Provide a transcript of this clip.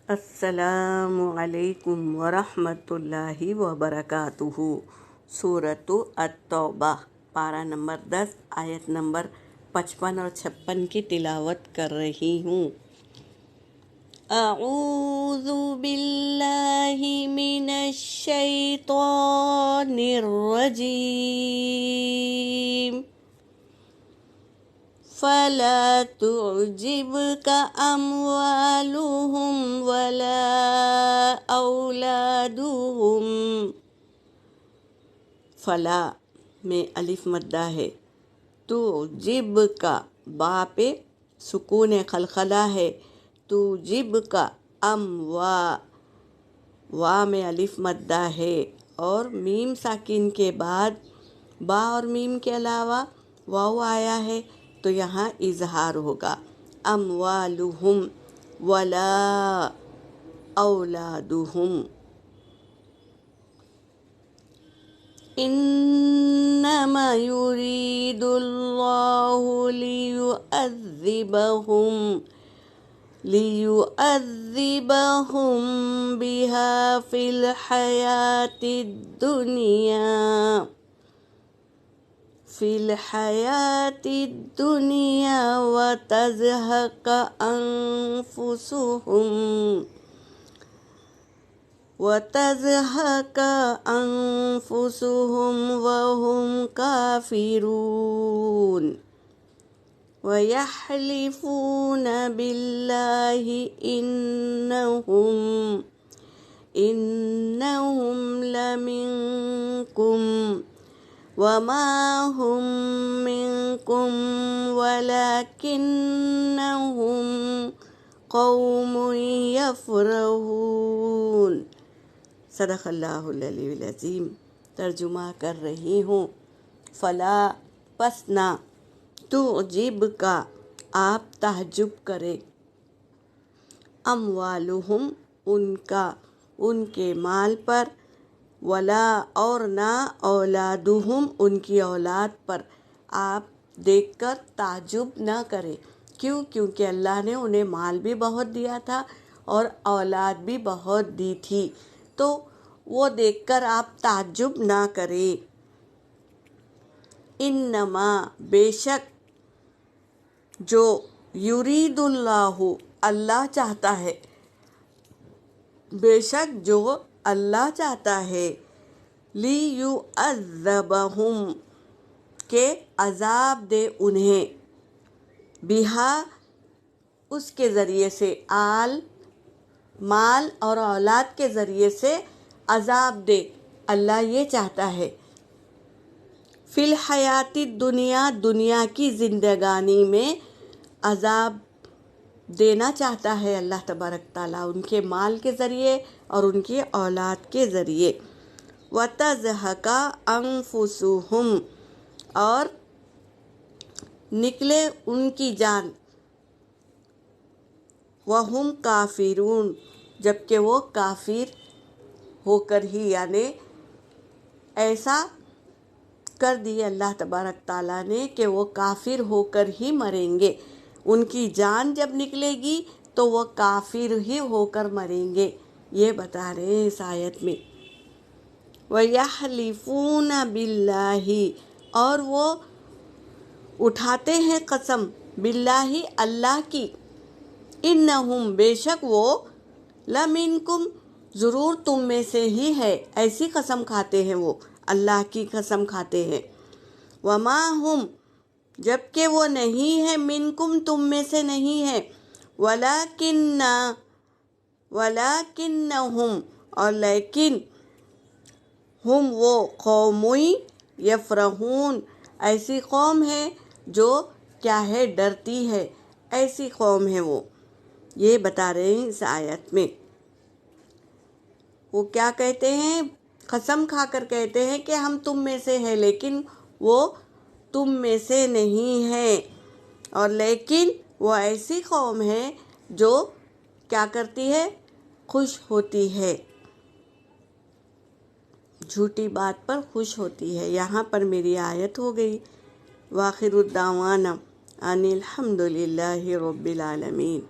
السلام علیکم ورحمۃ اللہ وبرکاتہ۔ سورۃ التوبہ، پارہ نمبر 10، آیت نمبر 55 اور 56 کی تلاوت کر رہی ہوں۔ اعوذ باللہ من الشیطان الرجیم۔ فلا تعجبك أموالهم ولا أولادهم۔ فلا میں الف مدہ ہے، تعجبك با پہ سکون خلخلہ ہے، تعجبك وا میں الف مدہ ہے اور میم ساکن کے بعد با اور میم کے علاوہ واو آیا ہے تو یہاں اظہار ہوگا۔ اموالہم ولا اولادہم۔ انما یرید اللہ لیعذبہم بہا فی الحیاۃ الدنیا وتزہق انفسہم وہم کافرون ویحلفون باللہ انہم لمنکم وما هم منكم ولكنهم قوم يفرحون۔ صدق اللہ العلی العظیم۔ ترجمہ کر رہی ہوں۔ فلا پس نہ، تعجب کا آپ تعجب کرے، اموالہم ان کے مال پر، ولا اور نہ اولادہم ان کی اولاد پر آپ دیکھ کر تعجب نہ کریں۔ کیونکہ اللہ نے انہیں مال بھی بہت دیا تھا اور اولاد بھی بہت دی تھی، تو وہ دیکھ کر آپ تعجب نہ کریں۔ انما بے شک، جو یرید اللہ چاہتا ہے، بے شک جو اللہ چاہتا ہے، لیعذبہم کہ عذاب دے انہیں، بہا اس کے ذریعے سے، مال اور اولاد کے ذریعے سے عذاب دے، اللہ یہ چاہتا ہے۔ فی الحیات الدنیا، دنیا کی زندگانی میں عذاب دینا چاہتا ہے اللہ تبارک تعالیٰ، ان کے مال کے ذریعے اور ان کی اولاد کے ذریعے۔ وَتَزْهَقَ أَنفُسُهُمْ اور نکلے ان کی جان، وَهُمْ کافرون جبکہ وہ کافر ہو کر ہی، یعنی ایسا کر دیے اللہ تبارک تعالیٰ نے کہ وہ کافر ہو کر ہی مریں گے، ان کی جان جب نکلے گی تو وہ کافر ہی ہو کر مریں گے، یہ بتا رہے ہیں اس آیت میں۔ وَيَحْلِفُونَ بِاللَّهِ اور وہ اٹھاتے ہیں قسم، باللہ اللہ کی، انہم بے شک وہ، لمنکم ضرور تم میں سے ہی ہے، ایسی قسم کھاتے ہیں وہ، اللہ کی قسم کھاتے ہیں۔ وما ہم جبکہ وہ نہیں ہے، منکم تم میں سے نہیں ہے، ولکنہم اور لیکن، ہم وہ، قوم یفرحون ایسی قوم ہے جو کیا ہے، ڈرتی ہے، ایسی قوم ہے وہ، یہ بتا رہے ہیں اس آیت میں۔ وہ کیا کہتے ہیں، قسم کھا کر کہتے ہیں کہ ہم تم میں سے ہیں، لیکن وہ تم میں سے نہیں ہیں، اور لیکن وہ ایسی قوم ہے جو کیا کرتی ہے، خوش ہوتی ہے، جھوٹی بات پر خوش ہوتی ہے۔ یہاں پر میری آیت ہو گئی۔ وآخر الدعوانا ان الحمد للہ رب العالمین۔